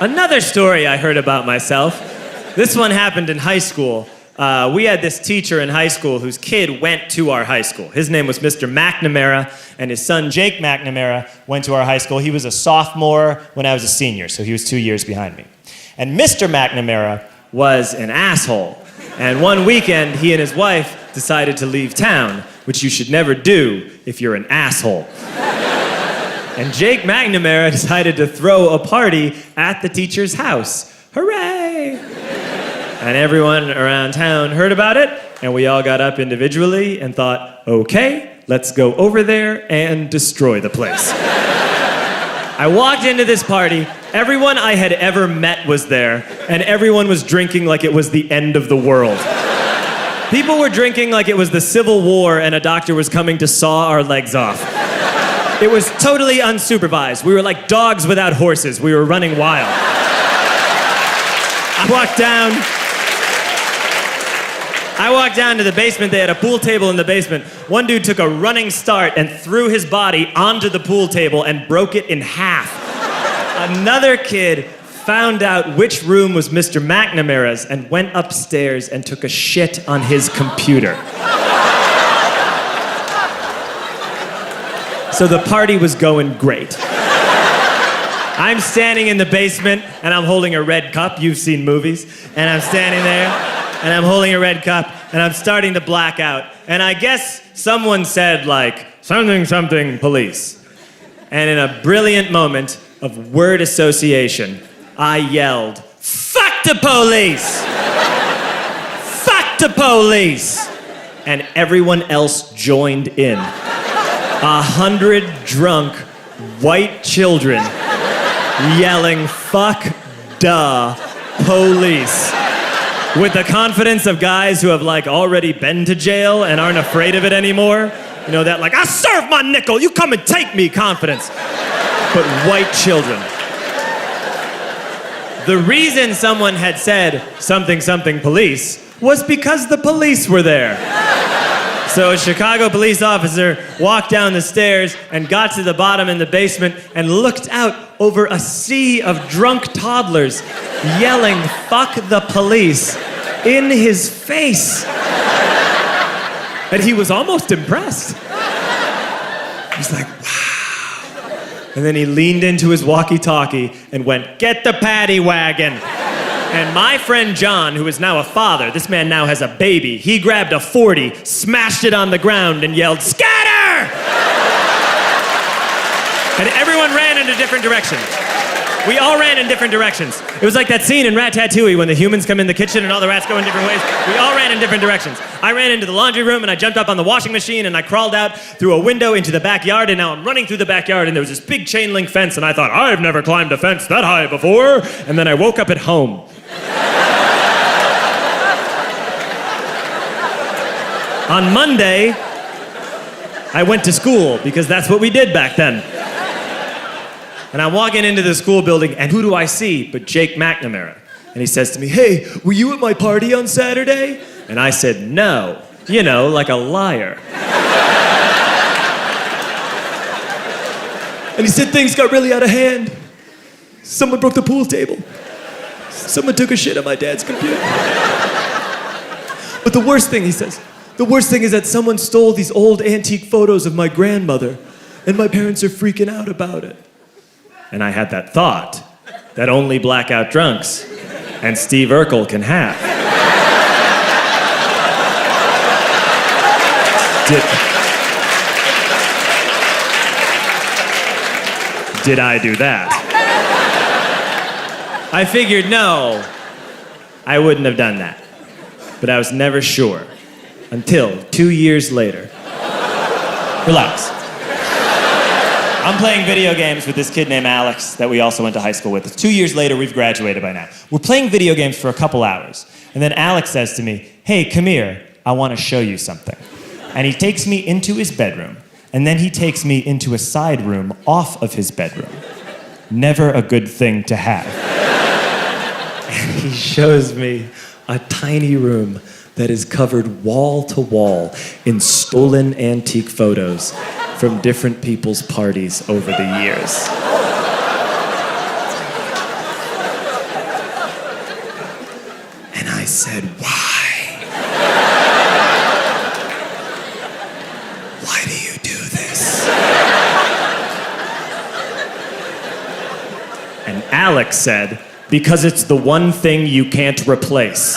Another story I heard about myself. This one happened in high school. We had this teacher in high school whose kid went to our high school. His name was Mr. McNamara, and his son Jake McNamara went to our high school. He was a sophomore when I was a senior, so he was 2 years behind me. And Mr. McNamara was an asshole. And one weekend, he and his wife decided to leave town, which you should never do if you're an asshole. And Jake McNamara decided to throw a party at the teacher's house. Hooray! And everyone around town heard about it, and we all got up individually and thought, okay, let's go over there and destroy the place. I walked into this party, everyone I had ever met was there, and everyone was drinking like it was the end of the world. People were drinking like it was the Civil War and a doctor was coming to saw our legs off. It was totally unsupervised. We were like dogs without horses. We were running wild. I walked down to the basement. They had a pool table in the basement. One dude took a running start and threw his body onto the pool table and broke it in half. Another kid found out which room was Mr. McNamara's and went upstairs and took a shit on his computer. So the party was going great. I'm standing in the basement and I'm holding a red cup. You've seen movies. And I'm standing there and I'm holding a red cup and I'm starting to black out. And I guess someone said like, something, something, police. And in a brilliant moment of word association, I yelled, fuck the police! Fuck the police! And everyone else joined in. 100 drunk white children yelling, fuck the police. With the confidence of guys who have like already been to jail and aren't afraid of it anymore. You know, that like, I'll serve my nickel, you come and take me confidence. But white children. The reason someone had said something, something, police was because the police were there. So a Chicago police officer walked down the stairs and got to the bottom in the basement and looked out over a sea of drunk toddlers yelling, fuck the police, in his face. And he was almost impressed. He's like, wow. And then he leaned into his walkie-talkie and went, get the paddy wagon. And my friend John, who is now a father, this man now has a baby, he grabbed a 40, smashed it on the ground, and yelled, scatter! And everyone ran in a different direction. We all ran in different directions. It was like that scene in Ratatouille when the humans come in the kitchen and all the rats go in different ways. We all ran in different directions. I ran into the laundry room and I jumped up on the washing machine and I crawled out through a window into the backyard, and now I'm running through the backyard and there was this big chain link fence and I thought, I've never climbed a fence that high before. And then I woke up at home. On Monday, I went to school because that's what we did back then. And I'm walking into the school building, and who do I see but Jake McNamara? And he says to me, hey, were you at my party on Saturday? And I said, no. You know, like a liar. And he said things got really out of hand. Someone broke the pool table. Someone took a shit on my dad's computer. But the worst thing, he says, the worst thing is that someone stole these old antique photos of my grandmother, and my parents are freaking out about it. And I had that thought that only blackout drunks and Steve Urkel can have. Did I do that? I figured, no, I wouldn't have done that. But I was never sure until 2 years later. Relax. I'm playing video games with this kid named Alex that we also went to high school with. 2 years later, we've graduated by now. We're playing video games for a couple hours. And then Alex says to me, hey, come here, I want to show you something. And he takes me into his bedroom, and then he takes me into a side room off of his bedroom. Never a good thing to have. And he shows me a tiny room that is covered wall to wall in stolen antique photos from different people's parties over the years. said, "Why? Why do you do this?" And Alex said, "Because it's the one thing you can't replace."